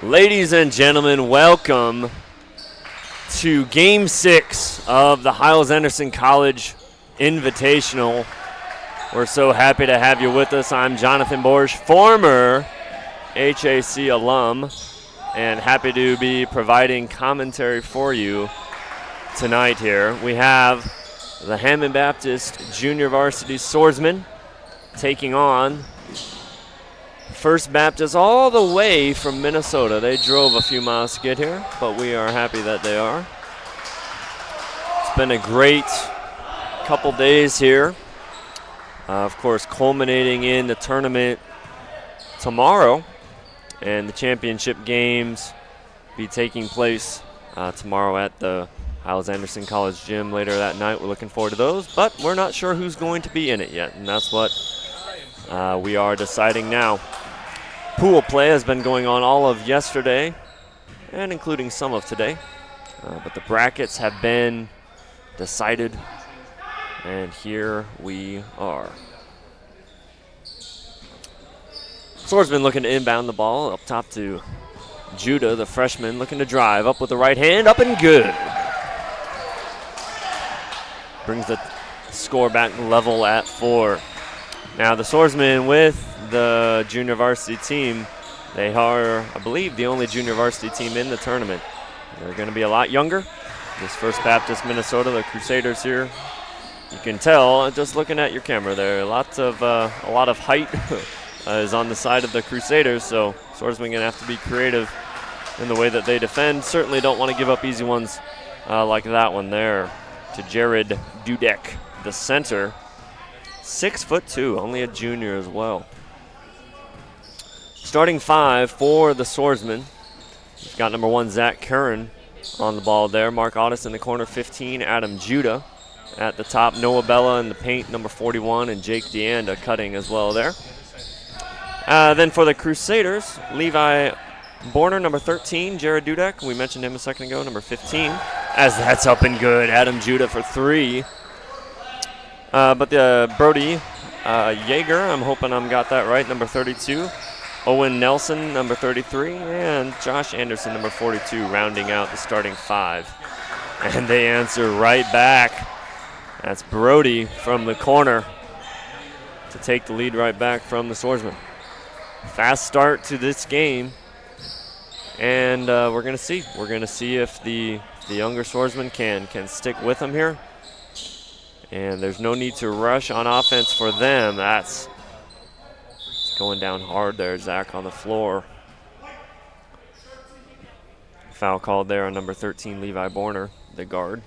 Ladies and gentlemen, welcome to Game 6 of the Hiles-Anderson College Invitational. We're so happy to have you with us. I'm Jonathan Borsch, former HAC alum, and happy to be providing commentary for you tonight here. We have the Hammond Baptist Junior Varsity Swordsmen taking on First Baptist all the way from Minnesota. They drove a few miles to get here, but we are happy that they are. It's been a great couple days here. Of course, culminating in the tournament tomorrow, and the championship games be taking place tomorrow at the Hiles-Anderson College Gym later that night. We're looking forward to those, but we're not sure who's going to be in it yet, and that's what we are deciding now. Pool play has been going on all of yesterday and including some of today, but the brackets have been decided, and here we are. Swordsman looking to inbound the ball up top to Judah, the freshman, looking to drive up with the right hand, up and good. Brings the score back level at 4. Now the Swordsmen with the junior varsity team, they are, I believe, the only junior varsity team in the tournament. They're going to be a lot younger. This First Baptist Minnesota, the Crusaders here, you can tell just looking at your camera there, a lot of height is on the side of the Crusaders, so Swordsmen going to have to be creative in the way that they defend. Certainly don't want to give up easy ones like that one there to Jared Dudek, the center. 6'2", only a junior as well. Starting 5 for the Swordsmen. We've got number 1, Zach Curran on the ball there. Mark Audis in the corner, 15. Adam Judah at the top. Noah Bella in the paint, number 41. And Jake DeAnda cutting as well there. Then for the Crusaders, Levi Borner, number 13. Jared Dudek, we mentioned him a second ago, number 15. As that's up and good. Adam Judah for 3. But the Brody Yeager, I'm hoping I got that right, number 32. Owen Nelson, number 33. And Josh Anderson, number 42, rounding out the starting 5. And they answer right back. That's Brody from the corner to take the lead right back from the Swordsmen. Fast start to this game. And we're going to see. We're going to see if the younger Swordsmen can stick with them here. And there's no need to rush on offense for them. That's going down hard there, Zach, on the floor. Foul called there on number 13, Levi Borner, the guard.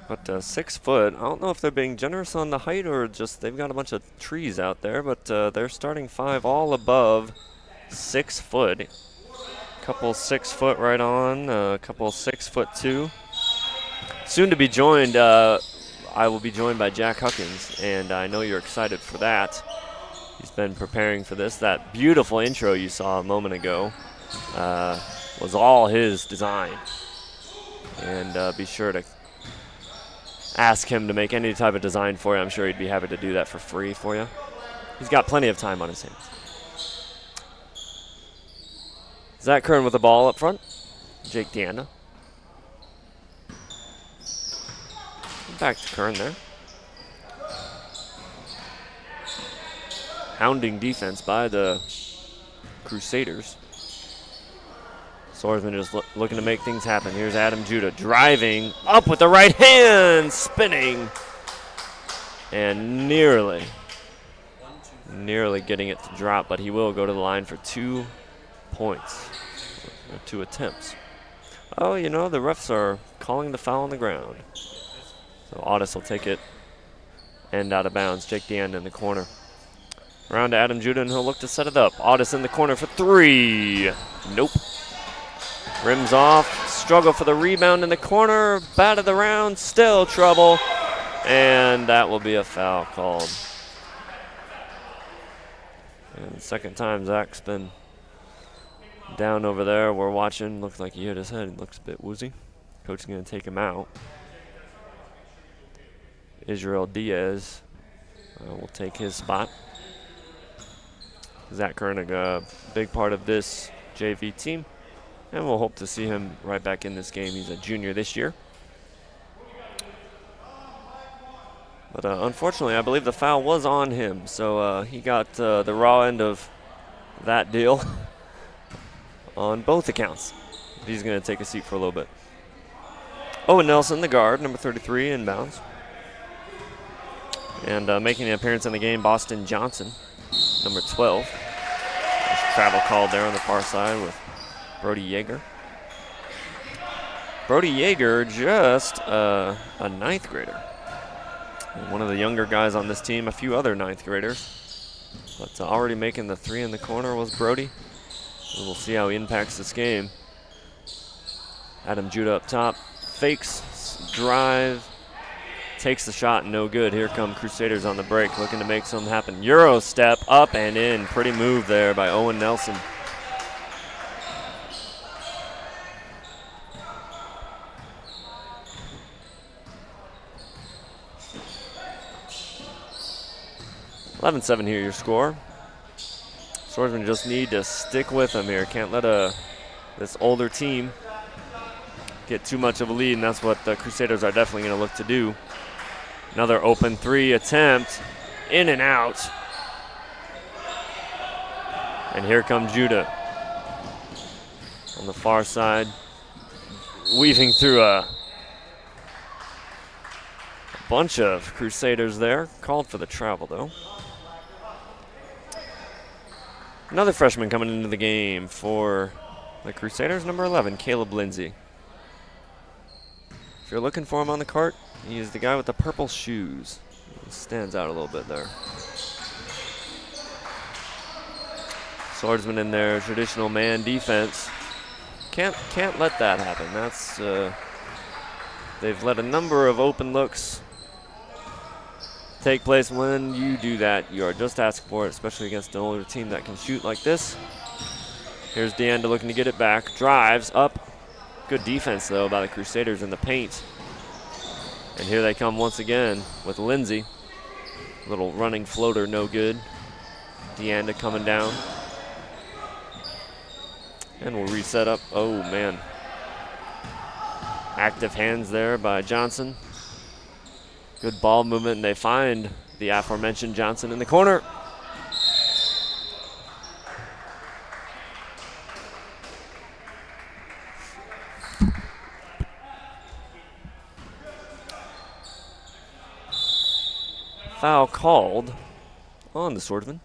But 6 foot, I don't know if they're being generous on the height or just they've got a bunch of trees out there, but they're starting 5 all above 6 foot. Couple 6 foot right on, a couple 6'2". Soon to be joined, I will be joined by Jack Huckins, and I know you're excited for that. He's been preparing for this. That beautiful intro you saw a moment ago was all his design. And be sure to ask him to make any type of design for you. I'm sure he'd be happy to do that for free for you. He's got plenty of time on his hands. Zach Kern with the ball up front. Jake DeAnda. Back to Kern there. Hounding defense by the Crusaders. Swordsman just looking to make things happen. Here's Adam Judah driving up with the right hand, spinning. And nearly getting it to drop, but he will go to the line for 2 points. 2 attempts. Oh, you know, the refs are calling the foul on the ground. So Audis will take it and out of bounds. Jake DeAnda in the corner. Around to Adam Judah, and he'll look to set it up. Audis in the corner for 3. Nope. Rims off. Struggle for the rebound in the corner. Bat of the round. Still trouble. And that will be a foul called. And the second time Zach's been down over there. We're watching. Looks like he hit his head. He looks a bit woozy. Coach is going to take him out. Israel Diaz will take his spot. Zach Koenig, a big part of this JV team, and we'll hope to see him right back in this game. He's a junior this year. But unfortunately, I believe the foul was on him, so he got the raw end of that deal on both accounts. He's going to take a seat for a little bit. Owen Nelson, the guard, number 33, inbounds. And making an appearance in the game, Boston Johnson, number 12. There's travel called there on the far side with Brody Yeager. Brody Yeager, just a ninth grader. And one of the younger guys on this team, a few other ninth graders. But already making the three in the corner was Brody. And we'll see how he impacts this game. Adam Judah up top, fakes, drive, takes the shot, no good. Here come Crusaders on the break, looking to make something happen. Euro step, up and in. Pretty move there by Owen Nelson. (11-7) here, your score. Swordsmen just need to stick with them here. Can't let this older team get too much of a lead, and that's what the Crusaders are definitely going to look to do. Another open three attempt, in and out. And here comes Judah on the far side, weaving through a bunch of Crusaders there. Called for the travel, though. Another freshman coming into the game for the Crusaders, number 11, Caleb Lindsay. If you're looking for him on the cart, he's the guy with the purple shoes. He stands out a little bit there. Swordsman in their traditional man defense. Can't let that happen. That's they've let a number of open looks take place. When you do that, you are just asking for it, especially against an older team that can shoot like this. Here's DeAnda looking to get it back. Drives up. Good defense, though, by the Crusaders in the paint. And here they come once again with Lindsay. Little running floater, no good. DeAnda coming down. And we'll reset up. Oh, man. Active hands there by Johnson. Good ball movement, and they find the aforementioned Johnson in the corner. Foul called on the Swordsman.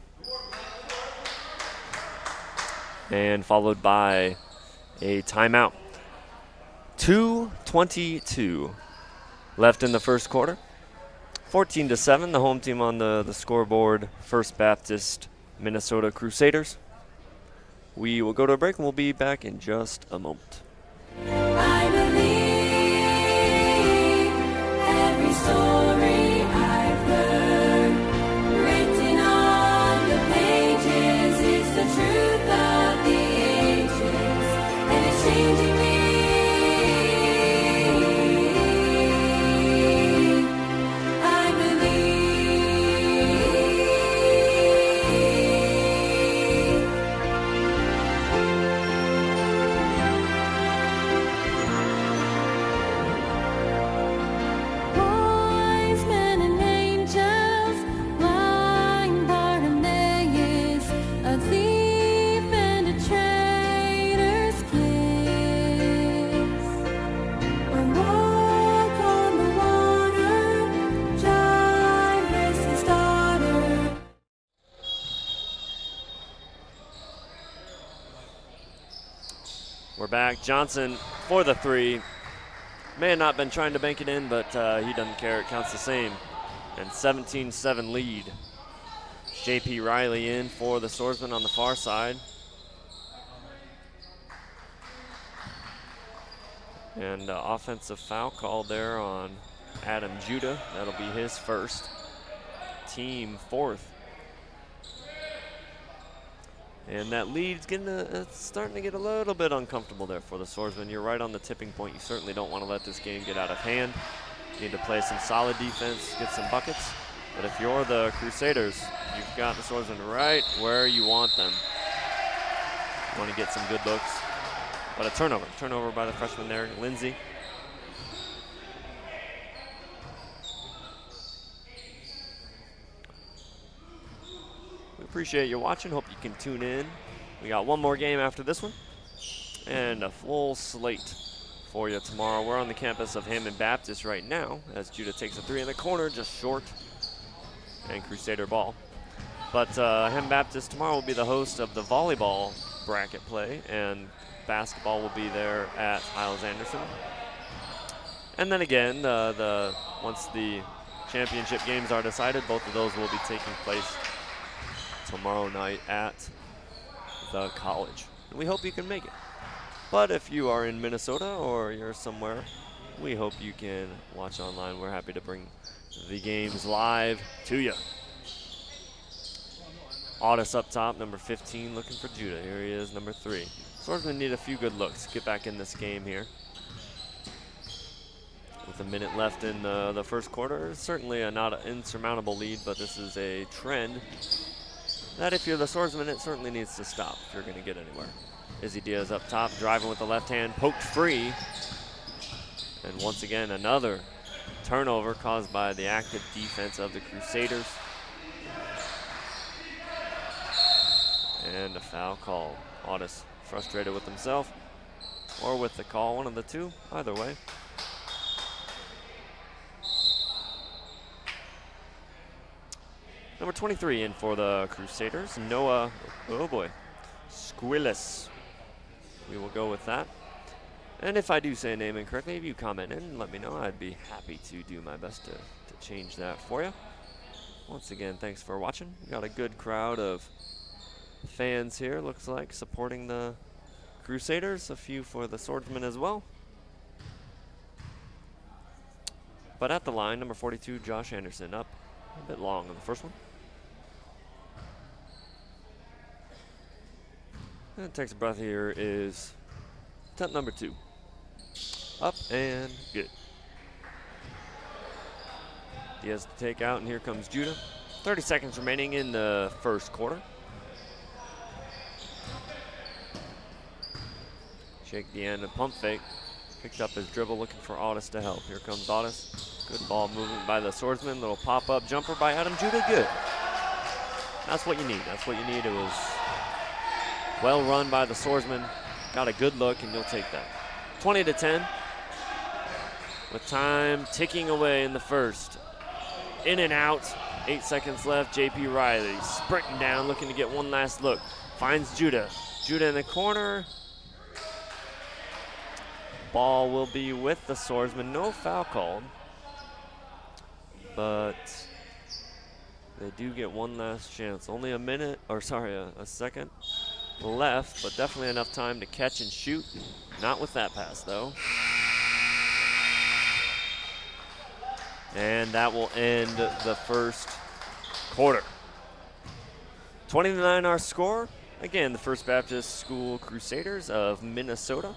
And followed by a timeout. 2:22 left in the first quarter. 14-7, the home team on the scoreboard, First Baptist Minnesota Crusaders. We will go to a break and we'll be back in just a moment. I believe every story I've heard, written on the pages, it's the truth of the ages, and it's changing me. We're back. Johnson for the three. May have not been trying to bank it in, but he doesn't care. It counts the same. And 17-7 lead. J.P. Riley in for the Swordsman on the far side. And offensive foul called there on Adam Judah. That'll be his first. Team fourth. And that lead's it's starting to get a little bit uncomfortable there for the Swordsmen. You're right on the tipping point. You certainly don't want to let this game get out of hand. You need to play some solid defense, get some buckets. But if you're the Crusaders, You've got the swordsmen right where you want them. You want to get some good looks. But a turnover. Turnover by the freshman there, Lindsay. We appreciate you watching. Hope you can tune in. We got one more game after this one. And a full slate for you tomorrow. We're on the campus of Hammond Baptist right now as Judah takes a 3 in the corner, just short, and Crusader ball. But Hammond Baptist tomorrow will be the host of the volleyball bracket play, and basketball will be there at Hiles Anderson. And then again, once the championship games are decided, both of those will be taking place tomorrow night at the college. And we hope you can make it. But if you are in Minnesota or you're somewhere, we hope you can watch online. We're happy to bring the games live to you. Audis up top, number 15, looking for Judah. Here he is, number 3. Swordsmen need a few good looks to get back in this game here. With a minute left in the first quarter, certainly not an insurmountable lead, but this is a trend that if you're the swordsman, it certainly needs to stop if you're going to get anywhere. Izzy Diaz up top, driving with the left hand, poked free. And once again, another turnover caused by the active defense of the Crusaders. And a foul call. Audis frustrated with himself or with the call, one of the two, either way. Number 23 in for the Crusaders, Noah, oh boy, Squillis. We will go with that. And if I do say a name incorrectly, if you comment in and let me know, I'd be happy to do my best to change that for you. Once again, thanks for watching. We got a good crowd of fans here, looks like, supporting the Crusaders. A few for the swordsmen as well. But at the line, number 42, Josh Anderson, up a bit long on the first one. And takes a breath here is attempt number 2. Up and good. Diaz to take out, and here comes Judah. 30 seconds remaining in the first quarter. Shake the end and pump fake. Picked up his dribble, looking for Audis to help. Here comes Audis. Good ball movement by the swordsman. Little pop-up jumper by Adam Judah. Good. That's what you need. That's what you need. It was well run by the swordsman. Got a good look, and you'll take that. 20-10. With time ticking away in the first. In and out. 8 seconds left. J.P. Riley sprinting down, looking to get one last look. Finds Judah. Judah in the corner. Ball will be with the swordsman. No foul called. But they do get one last chance. Only a second left, but definitely enough time to catch and shoot. Not with that pass, though. And that will end the first quarter. 20-9 our score. Again, the First Baptist School Crusaders of Minnesota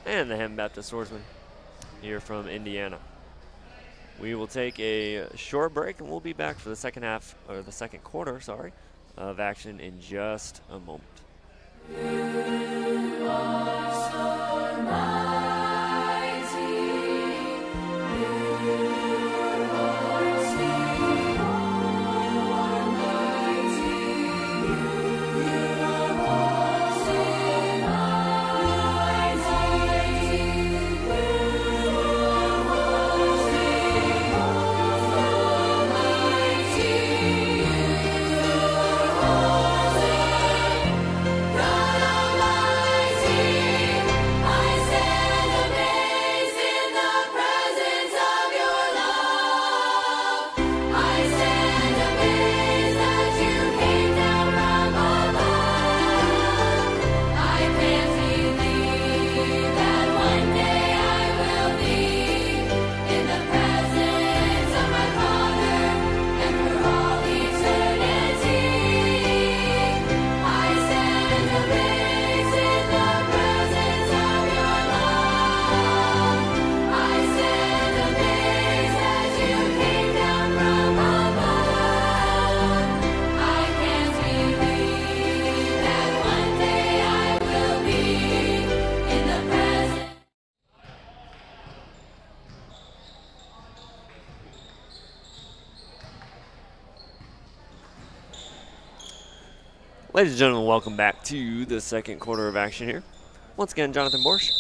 and the Hammond Baptist Swordsmen here from Indiana. We will take a short break, and we'll be back for the second quarter, of action in just a moment. You are so mighty. You are sweet. You are mighty. You are holy, mighty. You are holy, mighty. You are holy. God Almighty. Ladies and gentlemen, welcome back to the second quarter of action here. Once again, Jonathan Borsch.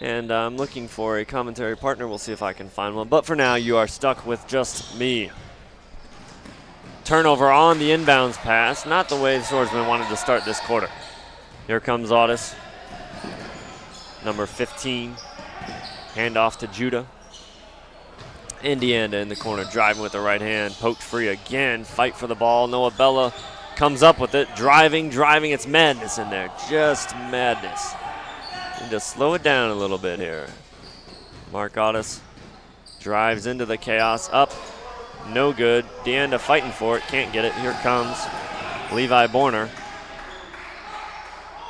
And I'm looking for a commentary partner. We'll see if I can find one. But for now, you are stuck with just me. Turnover on the inbounds pass. Not the way the Swordsmen wanted to start this quarter. Here comes Audis. Number 15. Handoff to Judah. Indiana in the corner, driving with the right hand. Poked free again. Fight for the ball. Noah Bella comes up with it. Driving. It's madness in there. Just madness. Need to slow it down a little bit here. Mark Audis drives into the chaos. Up. No good. Deanda fighting for it. Can't get it. Here comes Levi Borner.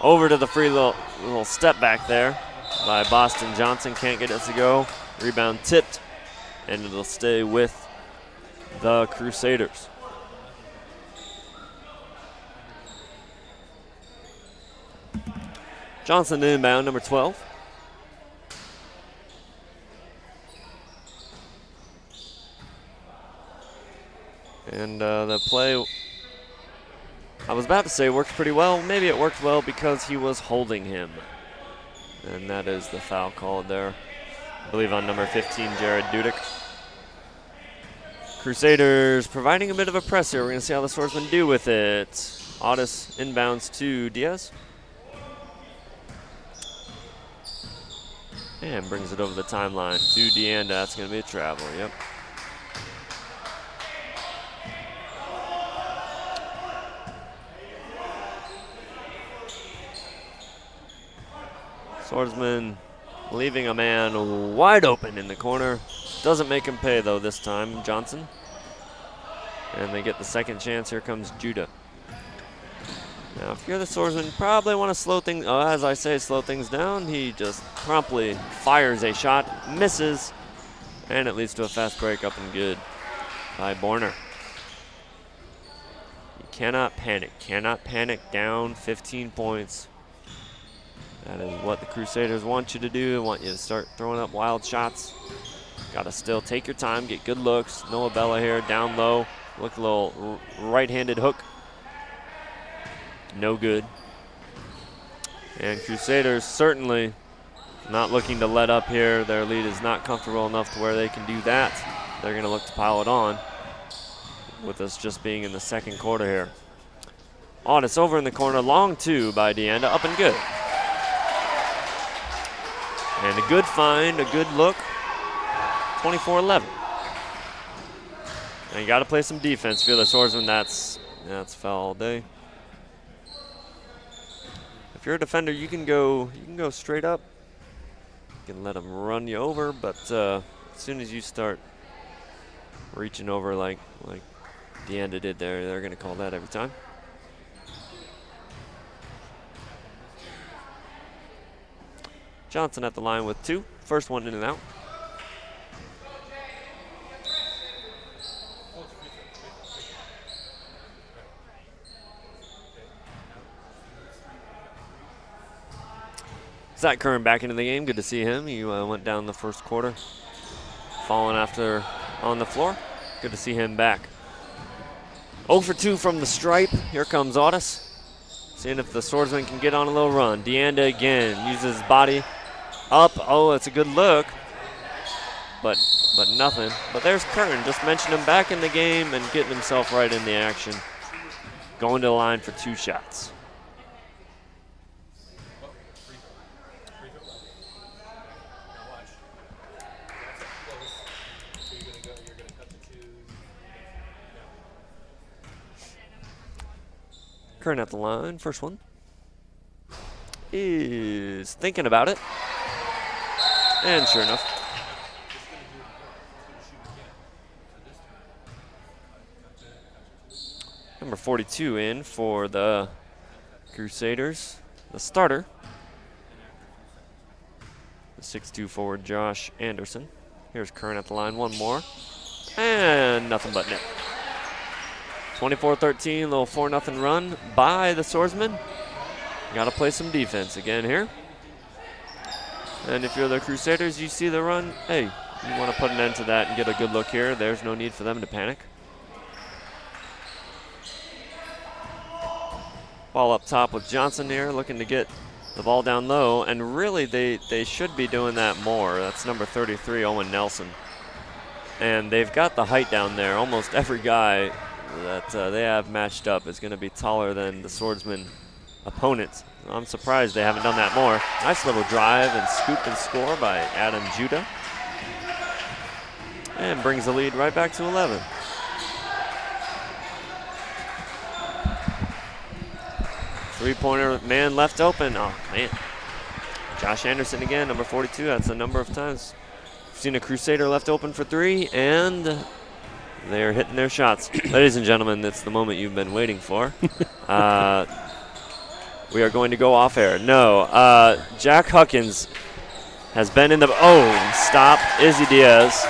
Over to the free little step back there by Boston Johnson. Can't get it to go. Rebound tipped. And it'll stay with the Crusaders. Johnson inbound, number 12. And the play, I was about to say worked pretty well. Maybe it worked well because he was holding him. And that is the foul called there, I believe on number 15, Jared Dudick. Crusaders providing a bit of a press here. We're going to see how the Swordsmen do with it. Audis inbounds to Diaz. And brings it over the timeline to Deanda. That's going to be a travel, yep. Swordsman leaving a man wide open in the corner. Doesn't make him pay, though, this time, Johnson. And they get the second chance. Here comes Judah. Now, if you're the Swordsman, you probably want to slow things, as I say, slow things down. He just promptly fires a shot, misses, and it leads to a fast break up and good by Borner. You cannot panic down 15 points. That is what the Crusaders want you to do. They want you to start throwing up wild shots. Got to still take your time, get good looks. Noah Bella here, down low. Look a little right-handed hook. No good. And Crusaders certainly not looking to let up here. Their lead is not comfortable enough to where they can do that. They're going to look to pile it on with us just being in the second quarter here. Audis over in the corner, long two by Deanda, up and good. And a good find, a good look, 24-11. And you got to play some defense. Feel the Swordsman, that's foul all day. If you're a defender, you can go straight up. You can let them run you over, but as soon as you start reaching over like Deanda did there, they're going to call that every time. Johnson at the line with two. First one in and out. Zach Kern back into the game. Good to see him. He went down the first quarter, falling after on the floor. Good to see him back. 0 for 2 from the stripe. Here comes Audis. Seeing if the Swordsman can get on a little run. Deanda again uses his body up. Oh, it's a good look, but nothing. But there's Kern. Just mentioned him back in the game and getting himself right in the action. Going to the line for 2 shots. Kern at the line. First one is thinking about it. And sure enough. Number 42 in for the Crusaders. The starter. The 6'2" forward, Josh Anderson. Here's Kern at the line. One more. And nothing but net. 24-13, little 4-0 run by the Swordsmen. Got to play some defense again here. And if you're the Crusaders, you see the run, hey, you want to put an end to that and get a good look here. There's no need for them to panic. Ball up top with Johnson here, looking to get the ball down low, and really they should be doing that more. That's number 33, Owen Nelson. And they've got the height down there. Almost every guy that they have matched up is going to be taller than the Swordsman opponents. I'm surprised they haven't done that more. Nice little drive and scoop and score by Adam Judah. And brings the lead right back to 11. Three-pointer man left open. Oh, man. Josh Anderson again, number 42. That's a number of times. We've seen a Crusader left open for three, and they're hitting their shots. Ladies and gentlemen, it's the moment you've been waiting for. We are going to go off air. No, Jack Huckins has been in the, stop. Izzy Diaz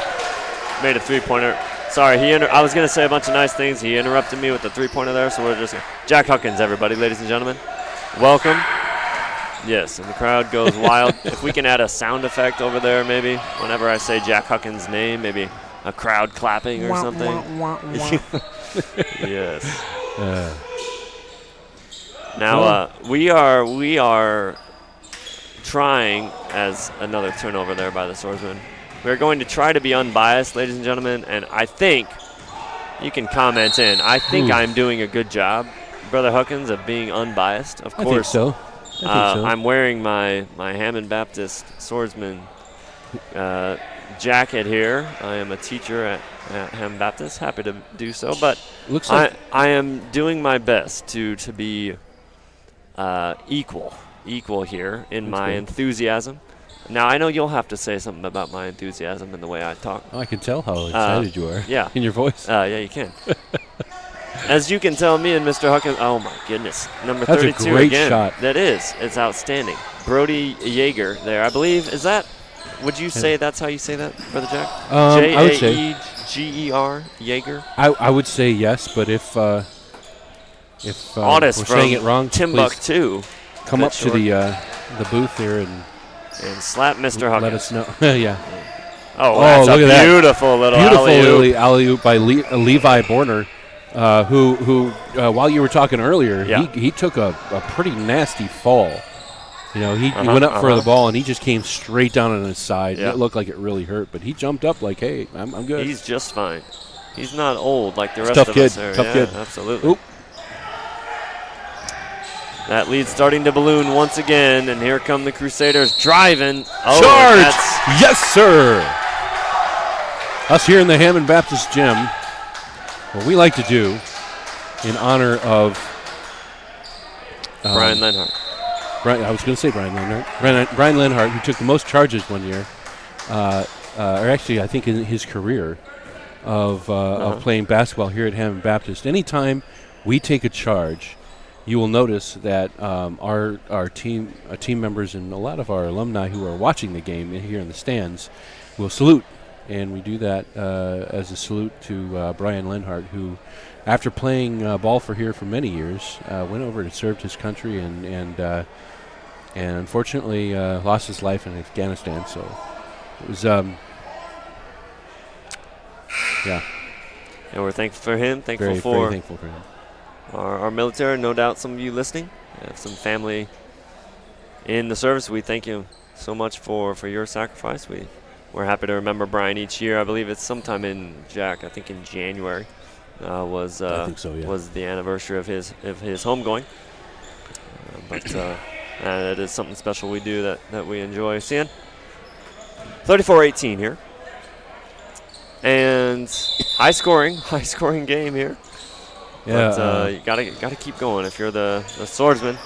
made a three-pointer. Sorry, I was going to say a bunch of nice things. He interrupted me with the three-pointer there, so we're just Jack Huckins, everybody, ladies and gentlemen. Welcome. Yes, and the crowd goes wild. If we can add a sound effect over there, maybe, whenever I say Jack Huckins' name, maybe a crowd clapping or something. Yes. Now, we are trying, as another turnover there by the Swordsman, we're going to try to be unbiased, ladies and gentlemen, and I think, you can comment in, I think I'm doing a good job, Brother Huckins, of being unbiased. Of course. I think so. I'm wearing my Hammond Baptist Swordsman jacket here. I am a teacher at Hammond Baptist, happy to do so, but looks like I am doing my best to be equal here in my enthusiasm. Now, I know you'll have to say something about my enthusiasm and the way I talk. I can tell how excited you are in your voice. Yeah, you can. As you can tell, me and Mr. Huckins, oh my goodness. Number That's 32 a great again. shot. That is. It's outstanding. Brody Yeager there, I believe. Is that, would you say that's how you say that, Brother Jack? I would say J-A-E-G-E-R, Yeager? I would say yes, but if we're Otis saying it wrong, Timbuktu. please come up to the booth here and slap Mr. Huckins. let us know. Yeah. Oh, that's look a at that. beautiful little Beautiful alley-oop by Levi Borner, who while you were talking earlier, he took a pretty nasty fall. You know, he went up for the ball, and he just came straight down on his side. Yeah. It looked like it really hurt, but he jumped up like, hey, I'm good. He's just fine. He's not old like the rest tough of kid. us are. Tough kid. Absolutely. Oop. That lead starting to balloon once again, and here come the Crusaders driving. Charge! Yes, sir! Us here in the Hammond Baptist Gym, what we like to do in honor of Brian Lenhart. I was going to say Brian Lenhart. Brian Lenhart, who took the most charges one year, or actually I think in his career of playing basketball here at Hammond Baptist. Anytime we take a charge, you will notice that our team members and a lot of our alumni who are watching the game here in the stands will salute. And we do that as a salute to Brian Lenhart, who, after playing ball for here for many years, went over and served his country and unfortunately lost his life in Afghanistan. So it was, And we're thankful for him, very thankful for him. Our military, no doubt some of you listening have some family in the service. We thank you so much for your sacrifice. We're happy to remember Brian each year. I believe it's sometime in I think in January I think so, yeah. was the anniversary of his homegoing. But it is something special we do that we enjoy seeing. 34-18 here. And high scoring game here. Yeah, but you gotta keep going if you're the Swordsman.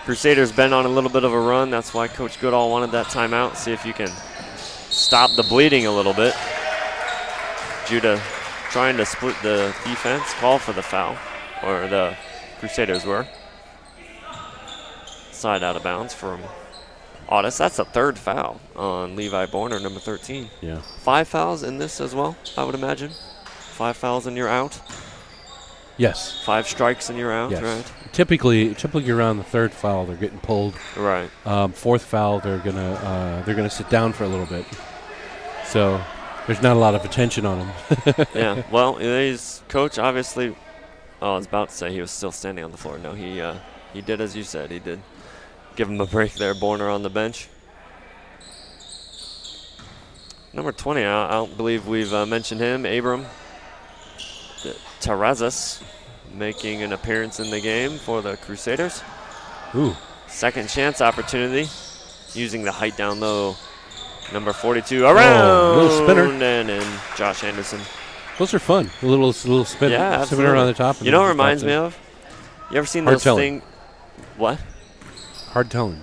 Crusaders been on a little bit of a run. That's why Coach Goodall wanted that timeout. See if you can stop the bleeding a little bit. Judah trying to split the defense, call for the foul, or the Crusaders were. Side out of bounds from Otis. That's a third foul on Levi Borner, number 13. Yeah. 5 fouls in this as well, I would imagine. 5 fouls and you're out. Yes. 5 strikes and you're out, yes. right? Typically around the third foul, they're getting pulled. Right. Fourth foul, they're gonna sit down for a little bit. So there's not a lot of attention on him. Yeah. Well, he's coach obviously. Oh, I was about to say he was still standing on the floor. No, he he did as you said. He did give him a break there, Borner on the bench. Number 20, I don't believe we've mentioned him, Abram Terrazas, making an appearance in the game for the Crusaders. Ooh. Second chance opportunity, using the height down low. Number 42, around, little spinner. And in Josh Anderson. Those are fun. A little spin, Yeah, spinner on the top. You know what it reminds me of? You ever seen Hard those telling. things? What? Hard telling.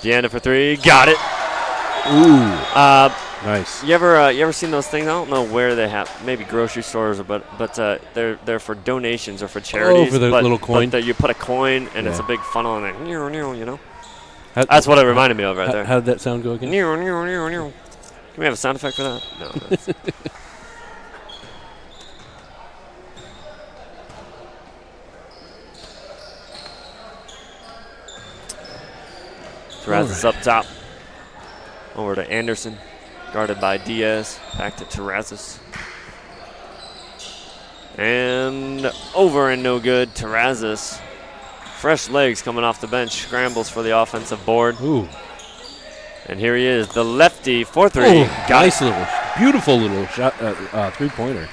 Deanna for 3, got it. Ooh. Nice. You ever seen those things? I don't know where they have, maybe grocery stores, but they're for donations or for charities. Oh, for the little coin. But you put a coin and it's a Yeah. big funnel and then, you know. That's what it reminded me of right there. How did that sound go again? Can we have a sound effect for that? No. That's Terrazas up top. Over to Anderson. Guarded by Diaz. Back to Terrazas. And over and no good. Terrazas. Fresh legs coming off the bench. Scrambles for the offensive board. Ooh. And here he is, the lefty, 4-3. Oh, Got nice it. little, beautiful little shot, three-pointer.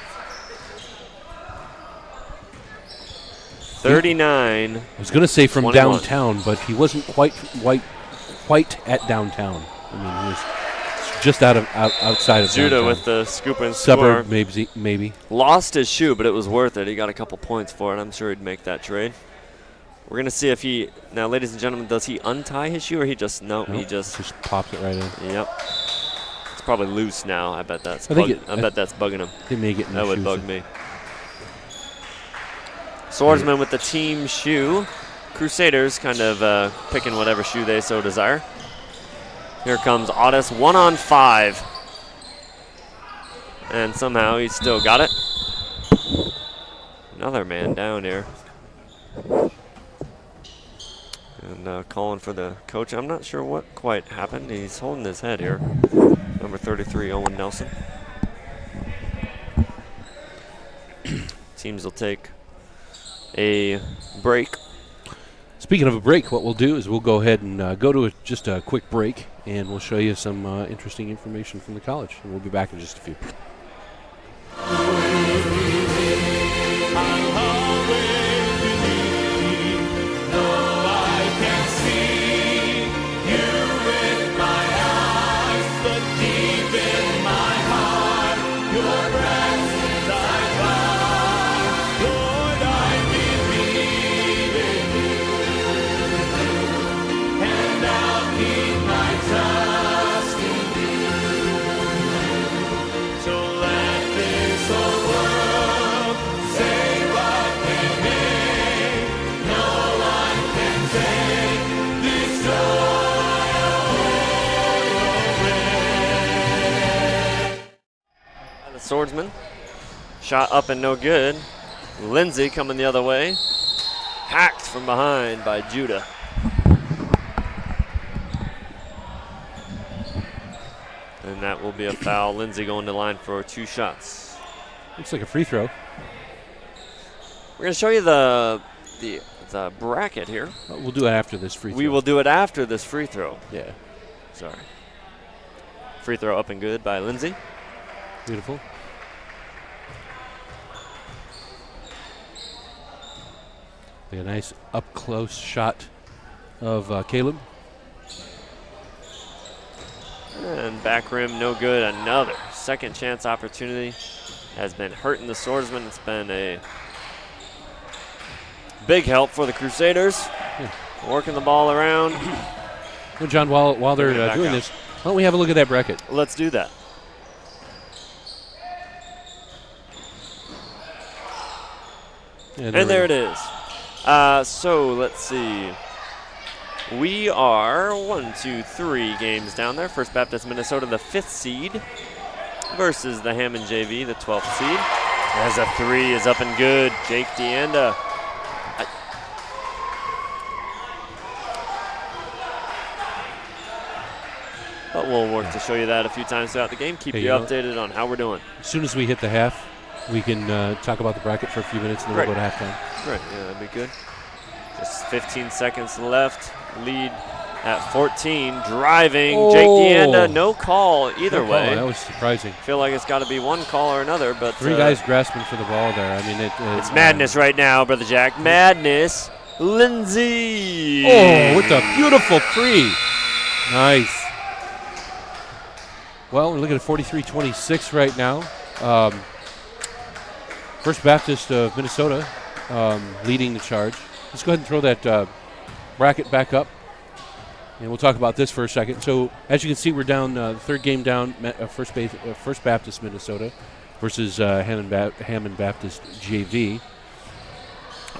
39. I was going to say from 21. downtown, but he wasn't quite at downtown. I mean, he was just outside of Judah downtown. with the scoop and Suburb, score. maybe. Lost his shoe, but it was worth it. He got a couple points for it. I'm sure he'd make that trade. We're going to see if he, now ladies and gentlemen, does he untie his shoe or he just, Nope, he just pops it right in. Yep. It's probably loose now. I bet that's I bet that's bugging him. They may get in That the would shoes. bug me. Swordsman with the team shoe. Crusaders kind of picking whatever shoe they so desire. Here comes Otis, 1-on-5. And somehow he still got it. Another man down here. And calling for the coach. I'm not sure what quite happened. He's holding his head here. Number 33, Owen Nelson. Teams will take a break. Speaking of a break, what we'll do is we'll go ahead and go to just a quick break, and we'll show you some interesting information from the college. And we'll be back in just a few. Swordsman. Shot up and no good. Lindsay coming the other way. Hacked from behind by Judah. And that will be a foul. Lindsay going to the line for 2 shots. Looks like a free throw. We're going to show you the bracket here. We'll do it after this free throw. We will do it after this free throw. Yeah. Sorry. Free throw up and good by Lindsay. Beautiful. A nice up-close shot of Caleb. And back rim, no good. Another second chance opportunity has been hurting the Swordsman. It's been a big help for the Crusaders. Yeah. Working the ball around. Well, John, while they're doing this, why don't we have a look at that bracket? Let's do that. And there it is. So let's see. We are 3 games down there. First Baptist Minnesota, the 5th seed, versus the Hammond JV, the 12th seed. As a 3 is up and good. Jake DeAnda. But we'll work to show you that a few times throughout the game. Keep you updated on how we're doing. As soon as we hit the half, we can talk about the bracket for a few minutes, and then we'll go to halftime. Right, yeah, that'd be good. Just 15 seconds left. Lead at 14. Driving. Jake DeAnda, no call either way. That was surprising. Feel like it's got to be one call or another, but three guys grasping for the ball there. I mean, it's madness right now, Brother Jack. Madness. Lindsay. Oh, with a beautiful three. Nice. Well, we're looking at 43-26 right now. First Baptist of Minnesota leading the charge. Let's go ahead and throw that bracket back up, and we'll talk about this for a second. So, as you can see, we're down the third game down, First Baptist Minnesota versus Hammond Baptist JV.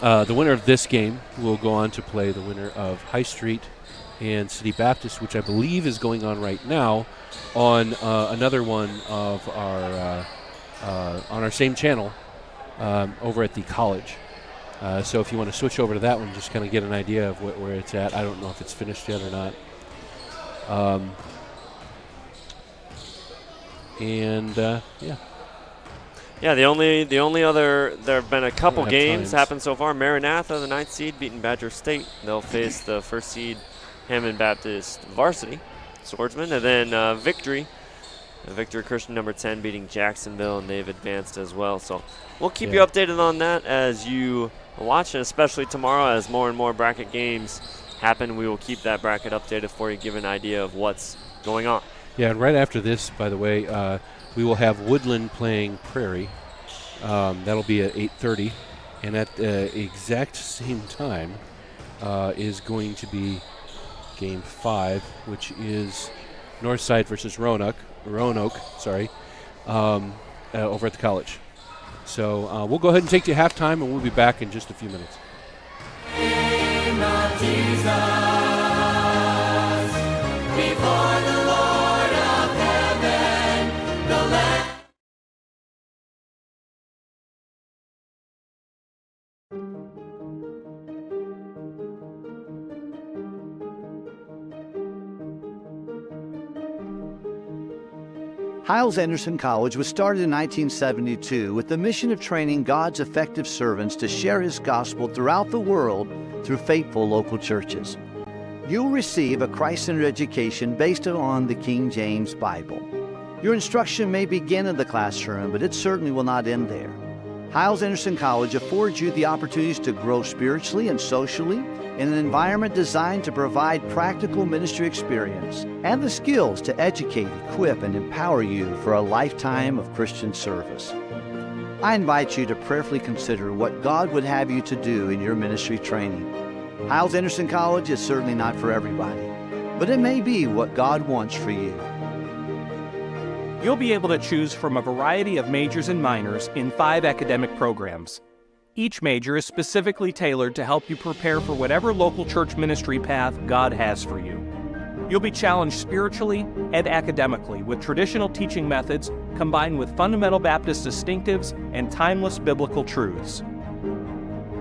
The winner of this game will go on to play the winner of High Street and City Baptist, which I believe is going on right now on another one of our on our same channel over at the college. So if you want to switch over to that one, just kind of get an idea of where it's at. I don't know if it's finished yet or not. Yeah, the only other, there have been a couple games happened so far. Maranatha, the 9th seed, beating Badger State. They'll face the 1st seed Hammond Baptist varsity swordsman, and then Victory Christian number 10 beating Jacksonville, and they've advanced as well. So we'll keep you updated on that as you watch, and especially tomorrow as more and more bracket games happen. We will keep that bracket updated for you, give an idea of what's going on. Yeah, and right after this, by the way, we will have Woodland playing Prairie. That'll be at 8:30, and at the exact same time is going to be Game 5, which is Northside versus Roanoke, over at the college. So we'll go ahead and take you halftime, and we'll be back in just a few minutes. Name of Jesus, before the Lord of heaven, the Lamb. Hyles-Anderson College was started in 1972 with the mission of training God's effective servants to share His gospel throughout the world through faithful local churches. You'll receive a Christ-centered education based on the King James Bible. Your instruction may begin in the classroom, but it certainly will not end there. Hyles-Anderson College affords you the opportunities to grow spiritually and socially in an environment designed to provide practical ministry experience and the skills to educate, equip, and empower you for a lifetime of Christian service. I invite you to prayerfully consider what God would have you to do in your ministry training. Hyles-Anderson College is certainly not for everybody, but it may be what God wants for you. You'll be able to choose from a variety of majors and minors in 5 academic programs. Each major is specifically tailored to help you prepare for whatever local church ministry path God has for you. You'll be challenged spiritually and academically with traditional teaching methods combined with fundamental Baptist distinctives and timeless biblical truths.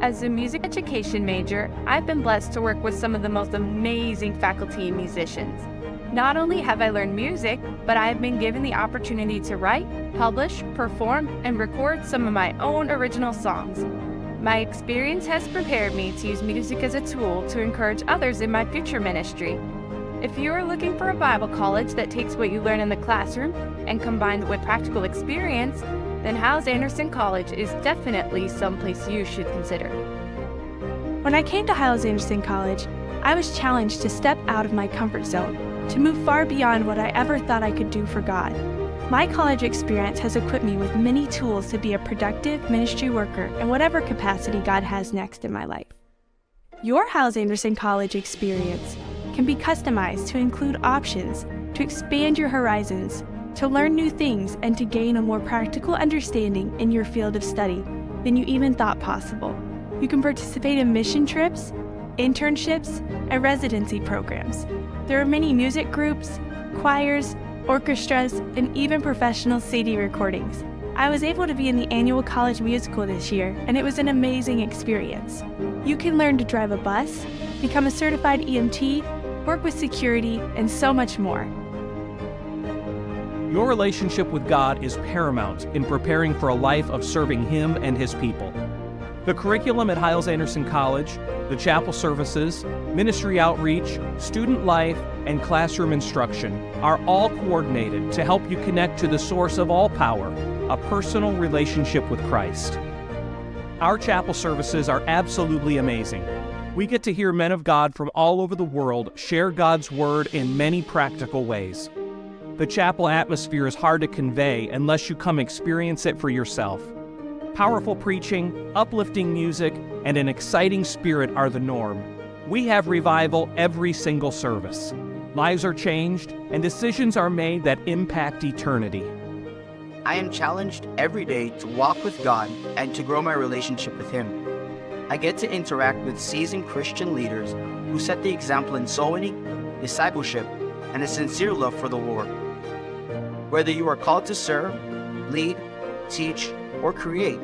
As a music education major, I've been blessed to work with some of the most amazing faculty and musicians. Not only have I learned music, but I have been given the opportunity to write, publish, perform, and record some of my own original songs. My experience has prepared me to use music as a tool to encourage others in my future ministry. If you are looking for a Bible college that takes what you learn in the classroom and combines it with practical experience, then Hyles-Anderson College is definitely someplace you should consider. When I came to Hyles-Anderson College, I was challenged to step out of my comfort zone, to move far beyond what I ever thought I could do for God. My college experience has equipped me with many tools to be a productive ministry worker in whatever capacity God has next in my life. Your Hyles-Anderson College experience can be customized to include options to expand your horizons, to learn new things, and to gain a more practical understanding in your field of study than you even thought possible. You can participate in mission trips, internships, and residency programs. There are many music groups, choirs, orchestras, and even professional CD recordings. I was able to be in the annual college musical this year, and it was an amazing experience. You can learn to drive a bus, become a certified EMT, work with security, and so much more. Your relationship with God is paramount in preparing for a life of serving Him and His people. The curriculum at Hiles-Anderson College, the chapel services, ministry outreach, student life, and classroom instruction are all coordinated to help you connect to the source of all power, a personal relationship with Christ. Our chapel services are absolutely amazing. We get to hear men of God from all over the world share God's Word in many practical ways. The chapel atmosphere is hard to convey unless you come experience it for yourself. Powerful preaching, uplifting music, and an exciting spirit are the norm. We have revival every single service. Lives are changed, and decisions are made that impact eternity. I am challenged every day to walk with God and to grow my relationship with Him. I get to interact with seasoned Christian leaders who set the example in soul winning, discipleship, and a sincere love for the Lord. Whether you are called to serve, lead, teach, or create,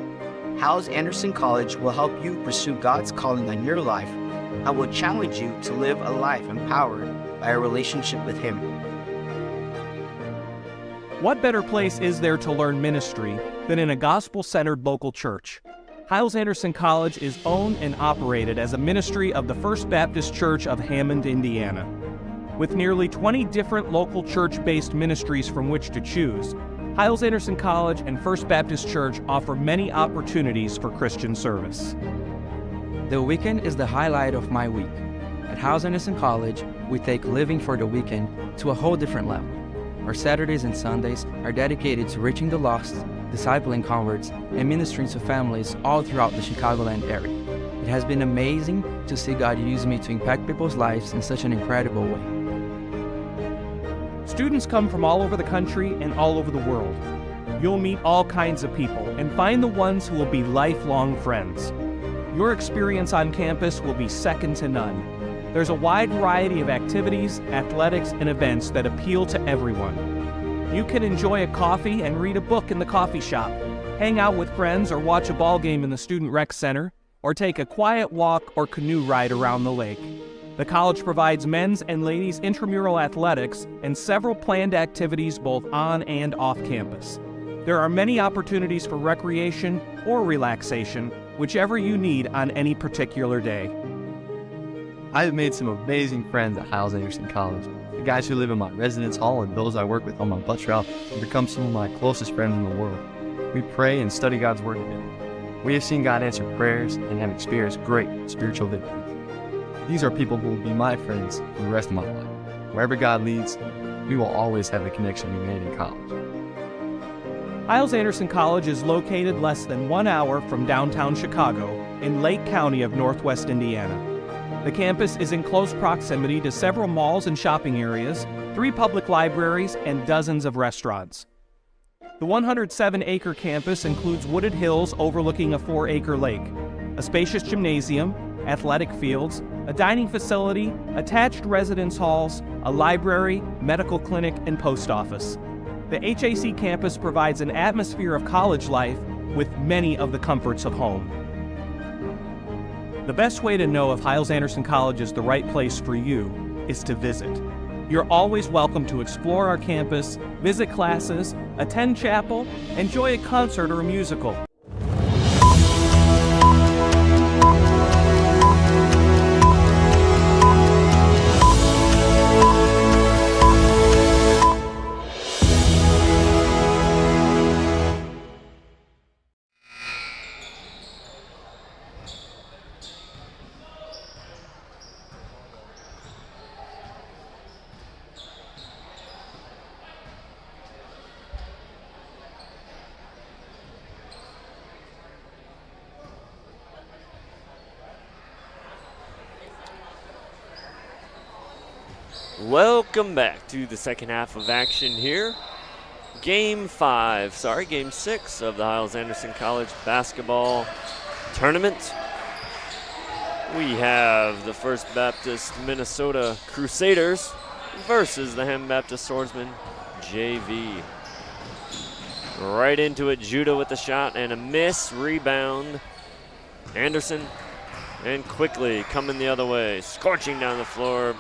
Hiles-Anderson College will help you pursue God's calling on your life and will challenge you to live a life empowered by a relationship with Him. What better place is there to learn ministry than in a gospel-centered local church? Hiles-Anderson College is owned and operated as a ministry of the First Baptist Church of Hammond, Indiana. With nearly 20 different local church-based ministries from which to choose, Hiles-Anderson College and First Baptist Church offer many opportunities for Christian service. The weekend is the highlight of my week. At Hiles-Anderson College, we take living for the weekend to a whole different level. Our Saturdays and Sundays are dedicated to reaching the lost, discipling converts, and ministering to families all throughout the Chicagoland area. It has been amazing to see God use me to impact people's lives in such an incredible way. Students come from all over the country and all over the world. You'll meet all kinds of people and find the ones who will be lifelong friends. Your experience on campus will be second to none. There's a wide variety of activities, athletics, and events that appeal to everyone. You can enjoy a coffee and read a book in the coffee shop, hang out with friends or watch a ball game in the Student Rec Center, or take a quiet walk or canoe ride around the lake. The college provides men's and ladies' intramural athletics and several planned activities both on and off campus. There are many opportunities for recreation or relaxation, whichever you need on any particular day. I've made some amazing friends at Hiles-Anderson College. The guys who live in my residence hall and those I work with on my bus route have become some of my closest friends in the world. We pray and study God's Word together. We have seen God answer prayers and have experienced great spiritual victories. These are people who will be my friends for the rest of my life. Wherever God leads, we will always have the connection we made in college. Hiles-Anderson College is located less than 1 hour from downtown Chicago in Lake County of Northwest Indiana. The campus is in close proximity to several malls and shopping areas, 3 public libraries, and dozens of restaurants. The 107-acre campus includes wooded hills overlooking a 4-acre lake, a spacious gymnasium, athletic fields, a dining facility, attached residence halls, a library, medical clinic, and post office. The HAC campus provides an atmosphere of college life with many of the comforts of home. The best way to know if Hiles-Anderson College is the right place for you is to visit. You're always welcome to explore our campus, visit classes, attend chapel, enjoy a concert or a musical. Welcome back to the second half of action here. Game 6 of the Hiles-Anderson College basketball tournament. We have the First Baptist Minnesota Crusaders versus the Hammond Baptist Swordsmen JV. Right into it, Judah with the shot and a miss, rebound. Anderson, and quickly coming the other way, scorching down the floor.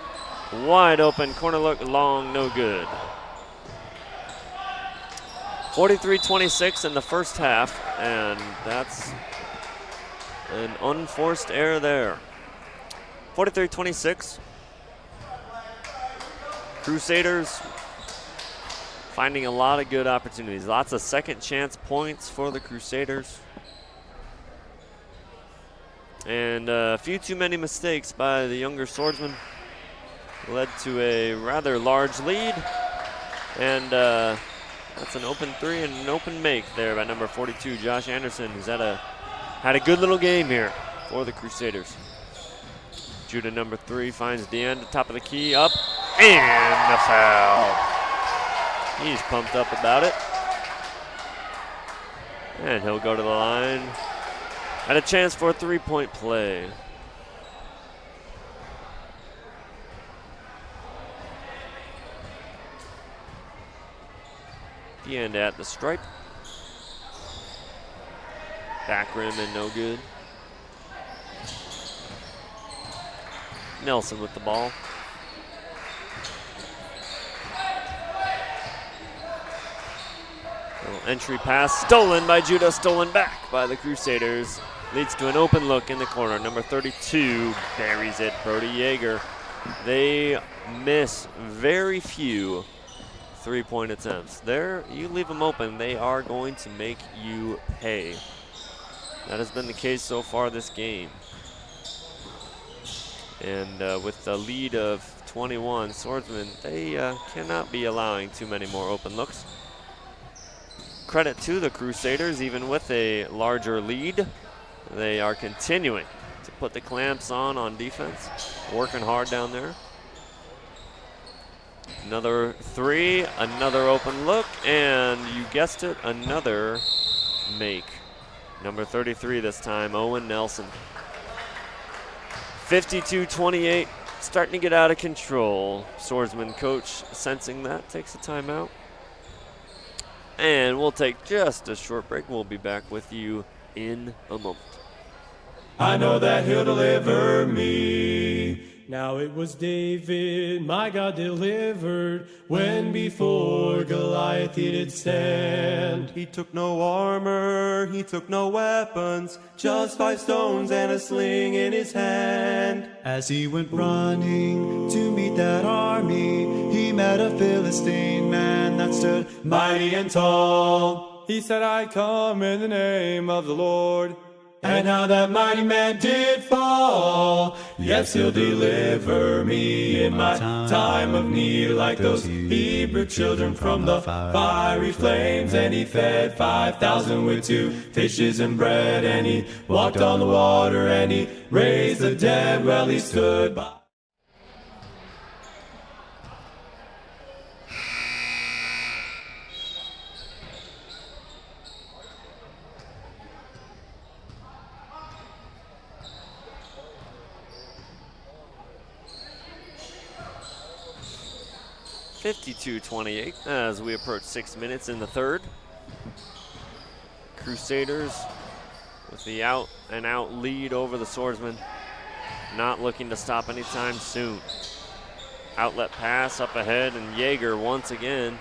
Wide open, corner look, long, no good. 43-26 in the first half, and that's An unforced error there. 43-26. Crusaders finding a lot of good opportunities. Lots of second chance points for the Crusaders. And a few too many mistakes by the younger swordsman led to a rather large lead. And that's an open three and an open make there by number 42, Josh Anderson, who's had a good little game here for the Crusaders. Judah, number 3, finds DeAnne, top of the key, up, and the foul. He's pumped up about it. And he'll go to the line. Had a chance for a three-point play. DeAnne at the stripe. Back rim and no good. Nelson with the ball. Little entry pass stolen by Judah, stolen back by the Crusaders. Leads to an open look in the corner. Number 32 buries it, Brody Yeager. They miss very few three-point attempts. There, you leave them open, they are going to make you pay. That has been the case so far this game. And with the lead of 21, Swordsmen, they cannot be allowing too many more open looks. Credit to the Crusaders, even with a larger lead, they are continuing to put the clamps on defense, working hard down there. Another three, another open look, and you guessed it, another make. Number 33 this time, Owen Nelson. 52-28, starting to get out of control. Swordsman coach sensing that, takes a timeout. And we'll take just a short break. We'll be back with you in a moment. I know that he'll deliver me. Now it was David, my God delivered, when before Goliath he did stand. He took no armor, he took no weapons, just 5 stones and a sling in his hand. As he went running to meet that army, he met a Philistine man that stood mighty and tall. He said, I come in the name of the Lord. And how that mighty man did fall. Yes, he'll deliver me in my time of need, like those Hebrew children from the fiery flames. And he fed 5,000 with 2 fishes and bread. And he walked on the water and he raised the dead. Well, he stood by. (52-28) as we approach 6 minutes in the third. Crusaders with the out-and-out lead over the Swordsmen, not looking to stop anytime soon. Outlet pass up ahead, and Yeager once again.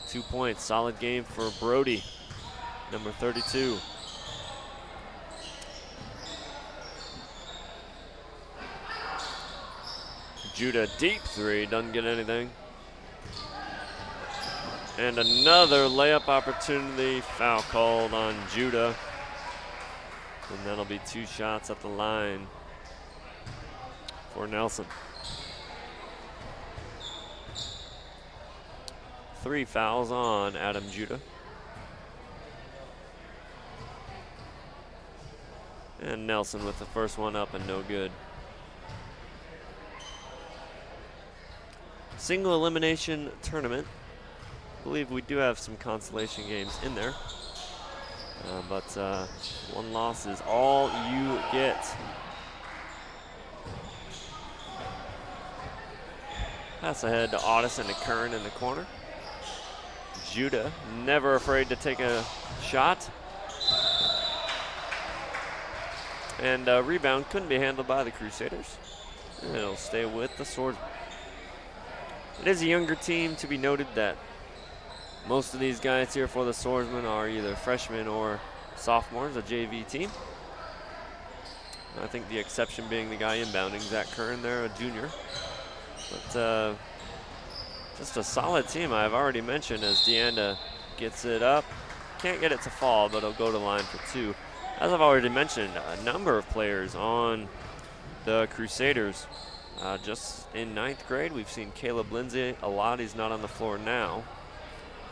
2 points, solid game for Brody, number 32. Judah deep three, doesn't get anything. And another layup opportunity, foul called on Judah. And that'll be 2 shots at the line for Nelson. 3 fouls on Adam Judah. And Nelson with the first one up and no good. Single elimination tournament. I believe we do have some consolation games in there. But 1 loss is all you get. Pass ahead to Audis and to Kern in the corner. Judah, never afraid to take a shot. And rebound couldn't be handled by the Crusaders. And it'll stay with the Swordsmen. It is a younger team, to be noted that most of these guys here for the Swordsmen are either freshmen or sophomores, a JV team. I think the exception being the guy inbounding, Zach Curran there, a junior. But just a solid team I've already mentioned as DeAnda gets it up. Can't get it to fall, but he'll go to line for 2. As I've already mentioned, a number of players on the Crusaders. Just in 9th grade, we've seen Caleb Lindsay a lot. He's not on the floor now,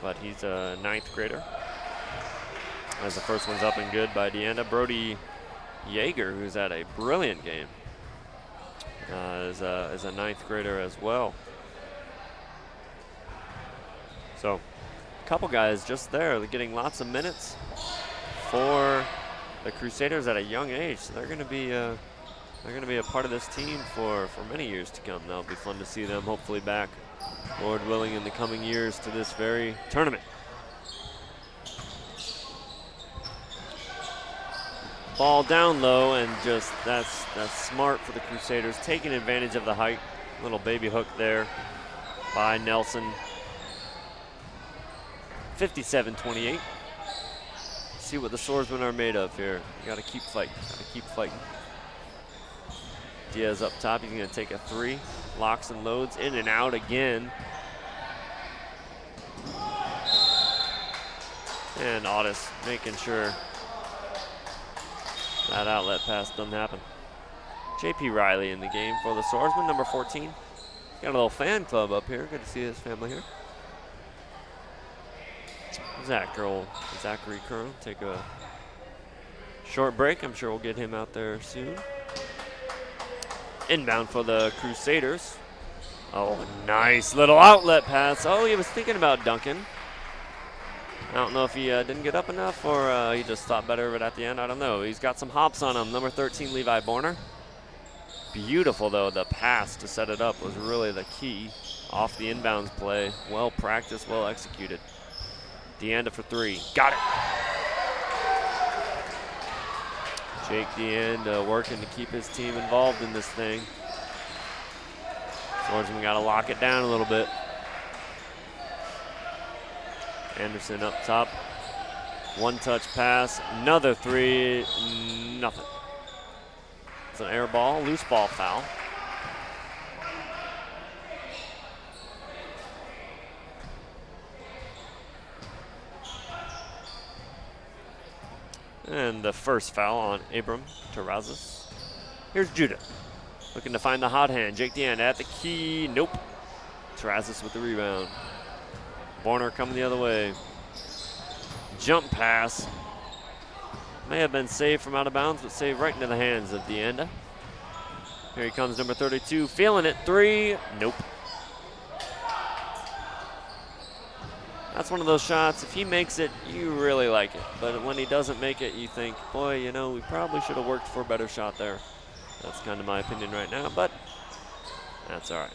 but he's a 9th grader. As the first one's up and good by DeAnda. Brody Yeager, who's had a brilliant game, is a 9th grader as well. So, a couple guys just there getting lots of minutes for the Crusaders at a young age. So they're going to be a part of this team for many years to come. That'll be fun to see them hopefully back, Lord willing, in the coming years to this very tournament. Ball down low, and just that's smart for the Crusaders, taking advantage of the height. Little baby hook there by Nelson. 57-28. See what the swordsmen are made of here. You gotta keep fighting, Diaz up top, he's gonna take a 3. Locks and loads, in and out again. And Audis making sure that outlet pass doesn't happen. J.P. Riley in the game for the swordsman, number 14. Got a little fan club up here. Good to see his family here. Zachary Curl take a short break. I'm sure we'll get him out there soon. Inbound for the Crusaders. Oh, nice little outlet pass. Oh, he was thinking about dunking. I don't know if he didn't get up enough or he just thought better of it at the end. I don't know. He's got some hops on him. Number 13, Levi Borner. Beautiful, though. The pass to set it up was really the key off the inbounds play. Well practiced, well executed. DeAnda for 3. Got it. Jake DeAnda working to keep his team involved in this thing. Swordsman got to lock it down a little bit. Anderson up top. One touch pass. Another 3. Nothing. It's an air ball. Loose ball foul. And the first foul on Abram Terrazas. Here's Judah. Looking to find the hot hand. Jake DeAnda at the key. Nope. Terrazas with the rebound. Borner coming the other way. Jump pass. May have been saved from out of bounds, but saved right into the hands of DeAnda. Here he comes, number 32. Feeling it. 3. Nope. That's one of those shots. If he makes it, you really like it. But when he doesn't make it, you think, boy, you know, we probably should have worked for a better shot there. That's kind of my opinion right now, but that's all right.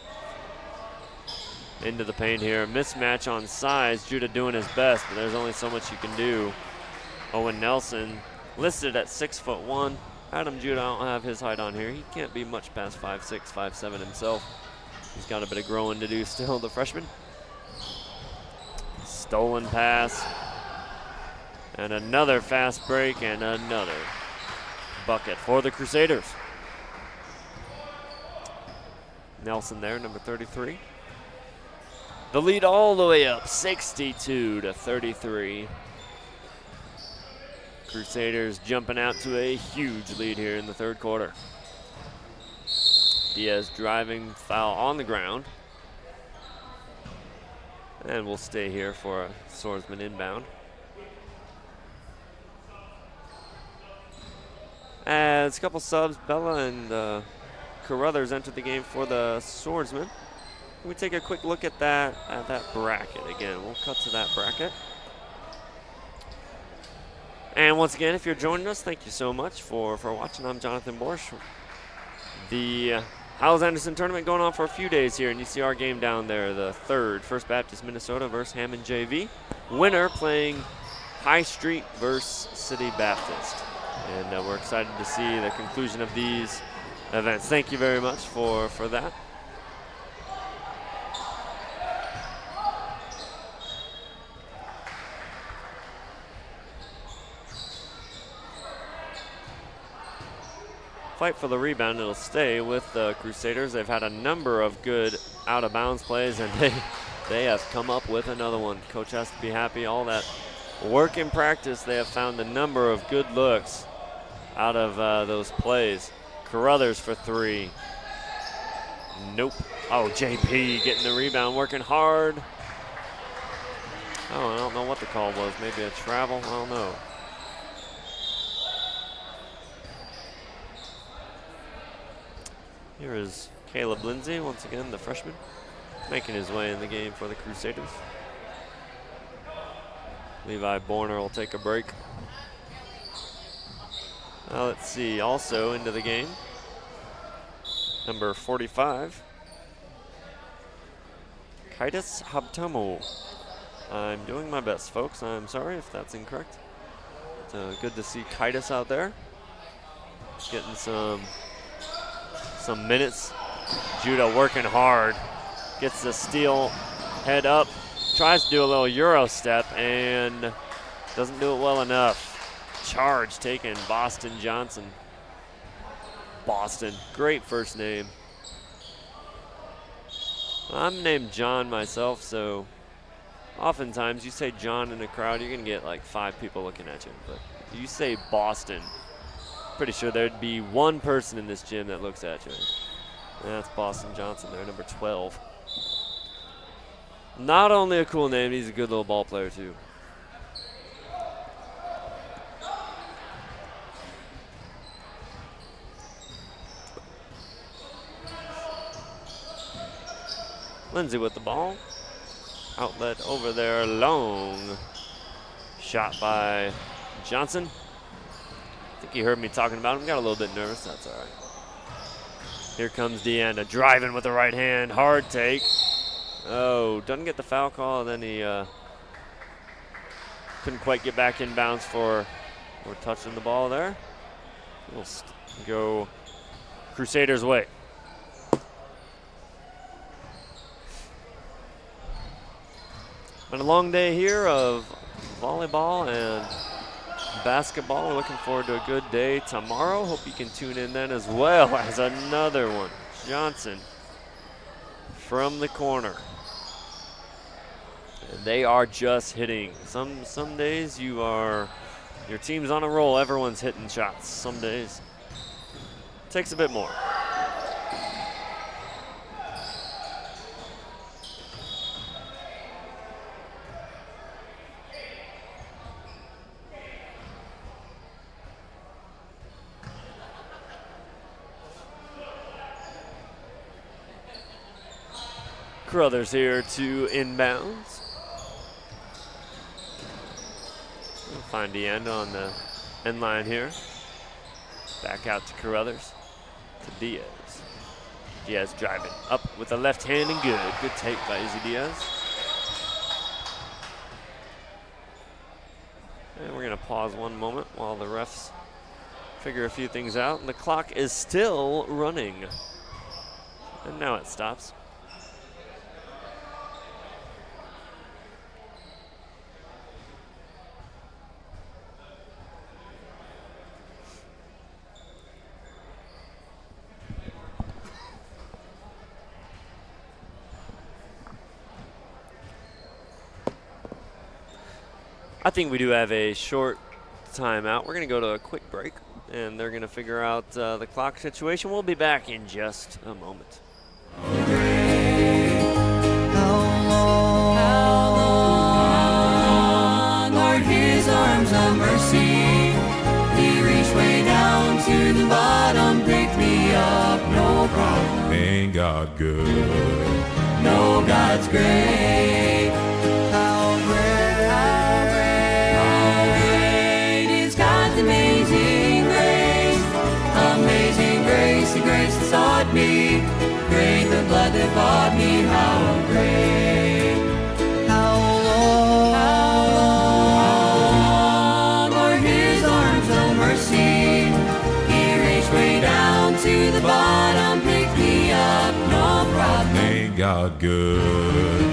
Into the paint here. Mismatch on size. Judah doing his best, but there's only so much you can do. Owen Nelson listed at 6'1". Adam Judah, I don't have his height on here. He can't be much past 5'6", 5'7" himself. He's got a bit of growing to do still, the freshman. Stolen pass. And another fast break and another bucket for the Crusaders. Nelson there, number 33. The lead all the way up, 62-33. Crusaders jumping out to a huge lead here in the third quarter. Diaz driving foul on the ground. And we'll stay here for a swordsman inbound. As a couple subs, Bella and Carruthers entered the game for the swordsman. Can we take a quick look at that bracket again? We'll cut to that bracket. And once again, if you're joining us, thank you so much for watching. I'm Jonathan Borsch. The Hiles-Anderson tournament going on for a few days here, and you see our game down there, the third, First Baptist Minnesota versus Hammond JV. Winner playing High Street versus City Baptist. And we're excited to see the conclusion of these events. Thank you very much for that. fight for the rebound. It'll stay with the Crusaders. They've had a number of good out-of-bounds plays, and they have come up with another one. Coach has to be happy. All that work in practice, they have found a number of good looks out of those plays. Carruthers for three. Nope. Oh, JP getting the rebound, working hard. Oh, I don't know what the call was. Maybe a travel? I don't know. Here is Caleb Lindsay, once again, the freshman, making his way in the game for the Crusaders. Levi Borner will take a break. Let's see, also into the game, number 45, Kaitis Habtamo. I'm doing my best, folks. I'm sorry if that's incorrect. It's good to see Kaitis out there, getting some minutes. Judah working hard, gets the steal, head up, tries to do a little Euro step and doesn't do it well enough. Charge taken, Boston Johnson. Boston, great first name. I'm named John myself, so oftentimes you say John in a crowd, you're gonna get like 5 people looking at you. But you say Boston, pretty sure there'd be one person in this gym that looks at you. And that's Boston Johnson there, number 12. Not only a cool name, he's a good little ball player too. Lindsay with the ball. Outlet over there, long. Shot by Johnson. I think he heard me talking about him. Got a little bit nervous. That's all right. Here comes Deanna driving with the right hand. Hard take. Oh, doesn't get the foul call. Then he couldn't quite get back in bounds for touching the ball there. We'll go Crusaders' way. Been a long day here of volleyball and basketball. We're looking forward to a good day tomorrow. Hope you can tune in then as well as another one. Johnson from the corner. And they are just hitting. Some days your team's on a roll. Everyone's hitting shots. Some days takes a bit more. Carruthers here to inbounds. We'll find the end on the end line here. Back out to Carruthers, to Diaz. Diaz driving up with the left hand and good. Good take by Izzy Diaz. And we're gonna pause one moment while the refs figure a few things out. And the clock is still running. And now it stops. I think we do have a short timeout. We're going to go to a quick break, and they're going to figure out the clock situation. We'll be back in just a moment. How long are his arms of mercy? He reached way down to the bottom, picked me up, no problem. Ain't God good? No, God's great. How great is God's amazing grace. Amazing grace, the grace that sought me. Great the blood that bought me. How great. How long are his arms of mercy? He reached way down to the bottom, picked me up, no problem. Ain't God good?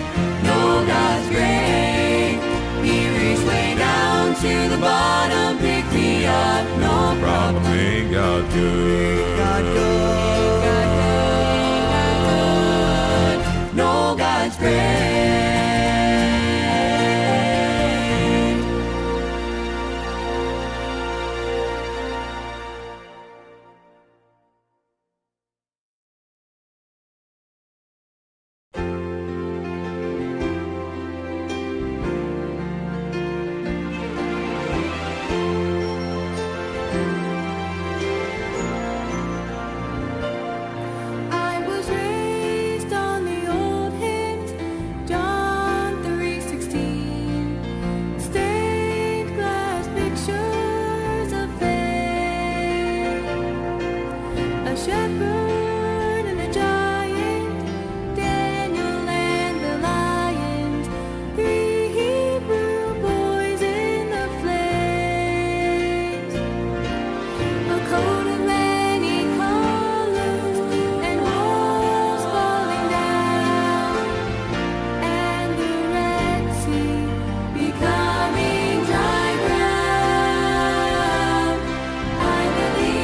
No, God's great. He reached way down to the bottom, picked me up, no Probably got good. No, God's great. I was raised on the old hymns, John 3:16, stained glass pictures of faith, a shepherd and a giant, Daniel and the lions, 3 Hebrew boys in the flames, a coat of many colors and walls falling down, and the Red Sea becoming dry ground. I believe.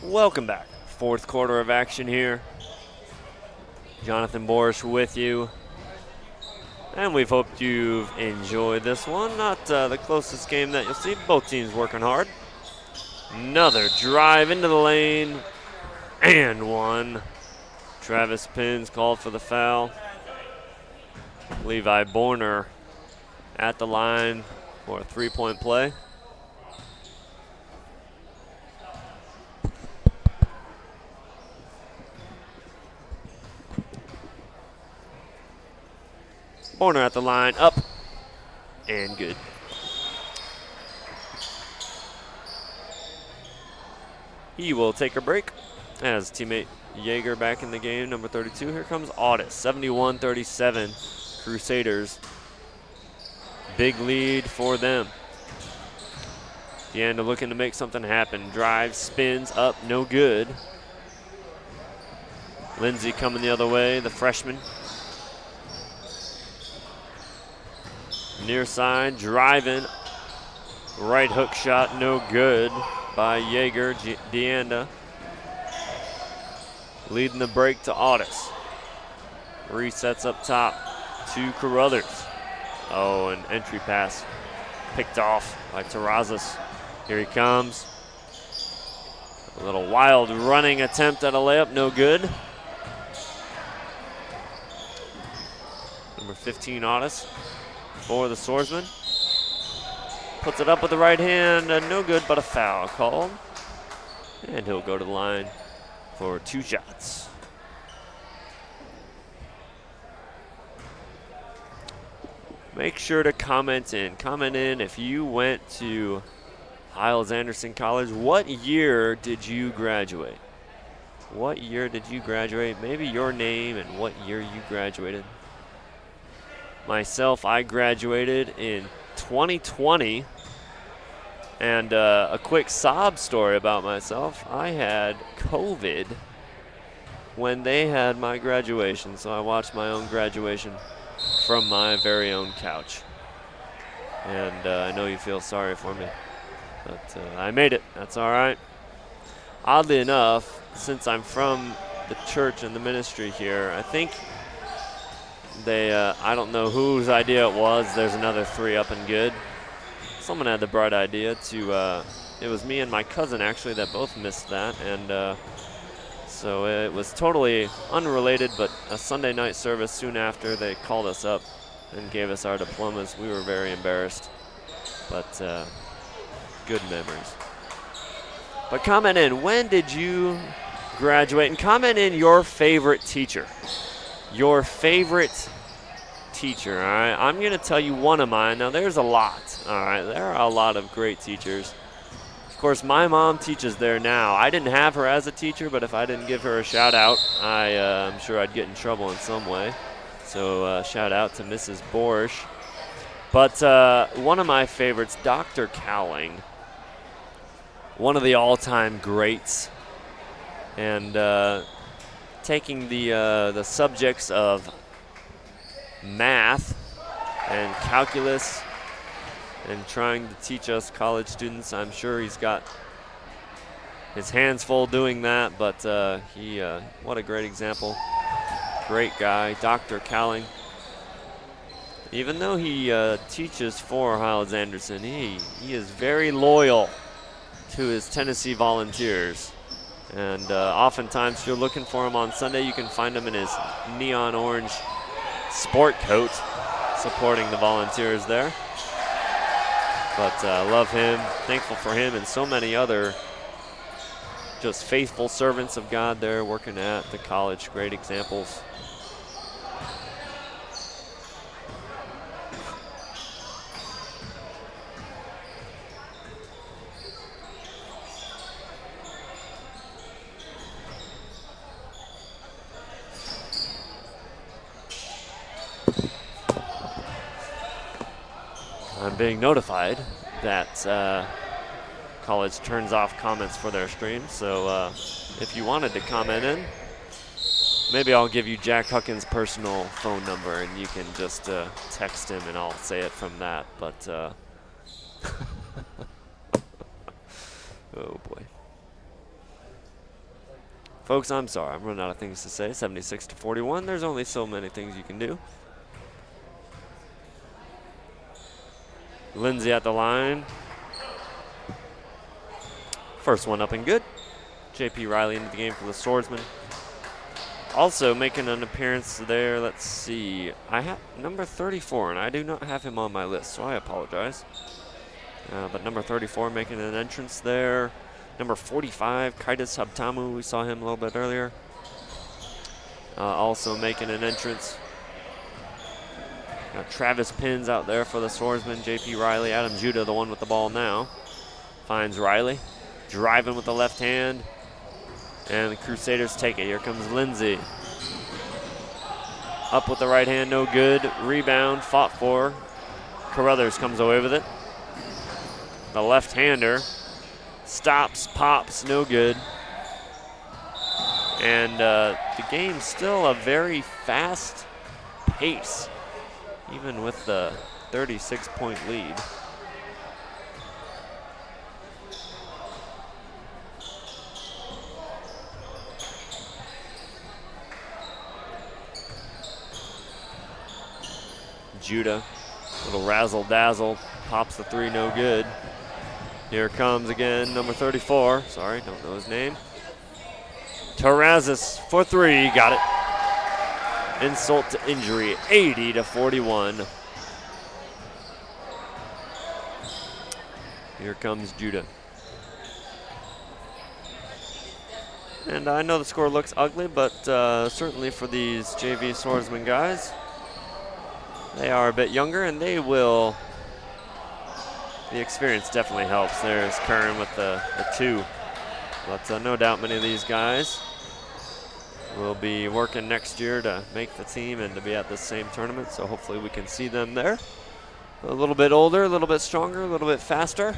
Welcome back. Fourth quarter of action here. Jonathan Borish with you. And we've hoped you've enjoyed this one. Not the closest game that you'll see. Both teams working hard. Another drive into the lane. And one. Travis Pins called for the foul. Levi Borner at the line for a three-point play. Borner at the line, up, and good. He will take a break as teammate Yeager back in the game, number 32. Here comes Audis, 71-37, Crusaders. Big lead for them. Deanda looking to make something happen. Drive, spins, up, no good. Lindsay coming the other way, the freshman. Near side, driving. Right hook shot, no good by Yeager. Deanda leading the break to Audis. Resets up top to Carruthers. Oh, an entry pass picked off by Terrazas. Here he comes. A little wild running attempt at a layup, no good. Number 15, Audis, for the Swordsman. Puts it up with the right hand, no good, but a foul called. And he'll go to the line for 2 shots. Make sure to comment in. Comment in if you went to Hiles-Anderson College. What year did you graduate? What year did you graduate? Maybe your name and what year you graduated. Myself, I graduated in 2020. And a quick sob story about myself. I had COVID when they had my graduation, so I watched my own graduation from my very own couch. And I know you feel sorry for me, but I made it. That's all right. Oddly enough, since I'm from the church and the ministry here, I think they, I don't know whose idea it was. There's another 3 up and good. Someone had the bright idea to, it was me and my cousin actually that both missed that, and so it was totally unrelated, but a Sunday night service soon after they called us up and gave us our diplomas. We were very embarrassed, but good memories. But comment in, when did you graduate? And comment in your favorite teacher. Your favorite teacher, all right? I'm going to tell you one of mine. Now, there's a lot, all right? There are a lot of great teachers. Of course, my mom teaches there now. I didn't have her as a teacher, but if I didn't give her a shout out, I'm sure I'd get in trouble in some way. So shout out to Mrs. Borsch. But one of my favorites, Dr. Cowling, one of the all-time greats, and taking the subjects of math and calculus and trying to teach us college students. I'm sure he's got his hands full doing that, but what a great example. Great guy, Dr. Cowling. Even though he teaches for Hiles Anderson, he is very loyal to his Tennessee Volunteers. And oftentimes, if you're looking for him on Sunday, you can find him in his neon orange sport coat, supporting the Volunteers there. But love him, thankful for him, and so many other just faithful servants of God there working at the college. Great examples. I'm being notified that college turns off comments for their stream, so if you wanted to comment in, maybe I'll give you Jack Huckins' personal phone number and you can just text him and I'll say it from that, but oh boy. Folks, I'm sorry, I'm running out of things to say. 76-41, there's only so many things you can do. Lindsay at the line. First one up and good. J.P. Riley into the game for the Swordsman. Also making an appearance there, let's see. I have number 34, and I do not have him on my list, so I apologize. But number 34 making an entrance there. Number 45, Kaitis Habtamu, we saw him a little bit earlier. Also making an entrance. Got Travis Pins out there for the Swordsman. J.P. Riley, Adam Judah, the one with the ball now. Finds Riley, driving with the left hand. And the Crusaders take it. Here comes Lindsay. Up with the right hand, no good. Rebound, fought for. Carruthers comes away with it. The left-hander stops, pops, no good. And the game's still a very fast pace, even with the 36-point lead. Judah, little razzle-dazzle, pops the three, no good. Here comes again number 34. Sorry, don't know his name. Terrazas for three, got it. Insult to injury, 80-41. Here comes Judah. And I know the score looks ugly, but certainly for these JV Swordsman guys, they are a bit younger, and they will. The experience definitely helps. There's Curran with the two. But no doubt many of these guys will be working next year to make the team and to be at the same tournament, so hopefully we can see them there. A little bit older, a little bit stronger, a little bit faster,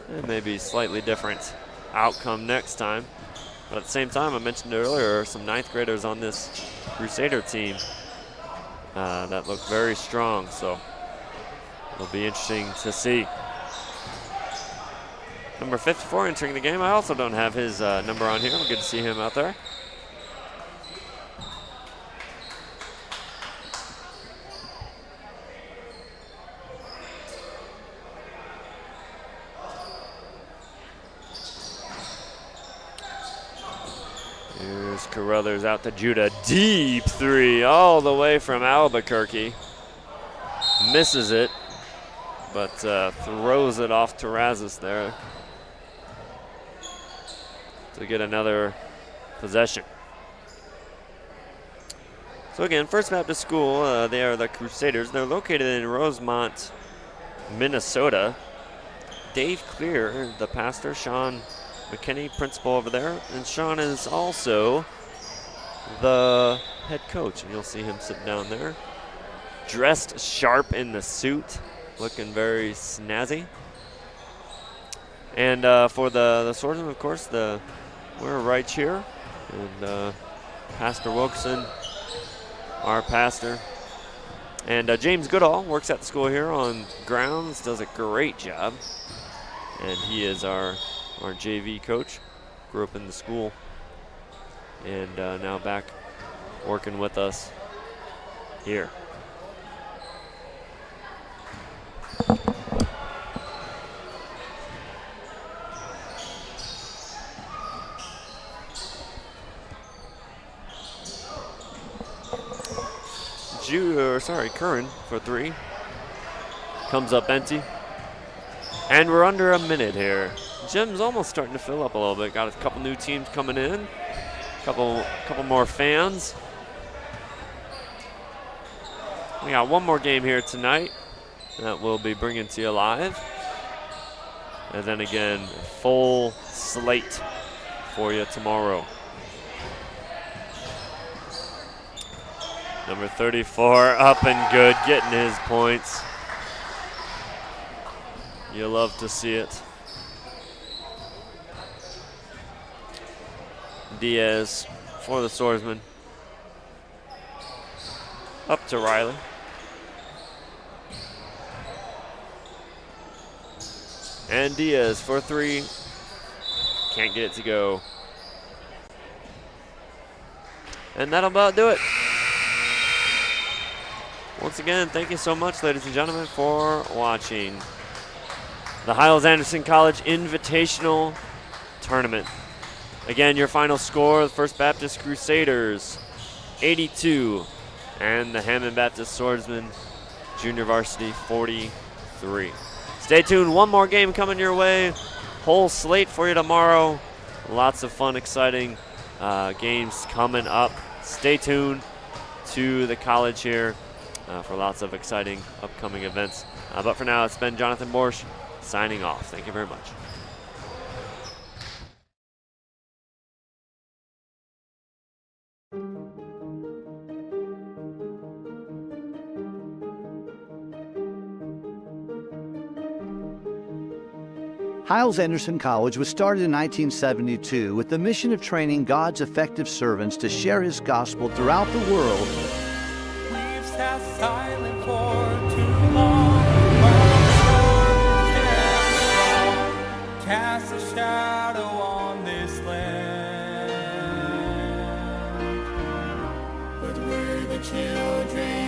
and maybe slightly different outcome next time. But at the same time, I mentioned earlier, some ninth graders on this Crusader team that look very strong, so it'll be interesting to see. Number 54 entering the game. I also don't have his number on here. Good to see him out there. Here's Carruthers out to Judah. Deep three all the way from Albuquerque. Misses it, but throws it off Terrazas there to get another possession. So again, First Baptist School, they are the Crusaders. They're located in Rosemount, Minnesota. Dave Clear, the pastor, Sean McKinney, principal over there, and Sean is also the head coach, and you'll see him sitting down there, dressed sharp in the suit, looking very snazzy. And for the swordsman, of course, we're right here, and Pastor Wilkerson, our pastor, and James Goodall works at the school here on grounds, does a great job, and he is our JV coach. Grew up in the school, and now back working with us here. Curran for three. Comes up empty. And we're under a minute here. Gym's almost starting to fill up a little bit. Got a couple new teams coming in. Couple more fans. We got one more game here tonight that we'll be bringing to you live. And then again, full slate for you tomorrow. Number 34 up and good, getting his points. You love to see it. Diaz for the swordsman. Up to Riley. And Diaz for three. Can't get it to go. And that'll about do it. Once again, thank you so much, ladies and gentlemen, for watching the Hiles-Anderson College Invitational Tournament. Again, your final score, the First Baptist Crusaders, 82, and the Hammond Baptist Swordsmen Junior Varsity, 43. Stay tuned, one more game coming your way. Whole slate for you tomorrow. Lots of fun, exciting games coming up. Stay tuned to the college here for lots of exciting upcoming events. But for now, it's been Jonathan Borsch signing off. Thank you very much. Hiles-Anderson College was started in 1972 with the mission of training God's effective servants to share His gospel throughout the world. We've sat silent for too long. Cast a shadow on this land. But we're the children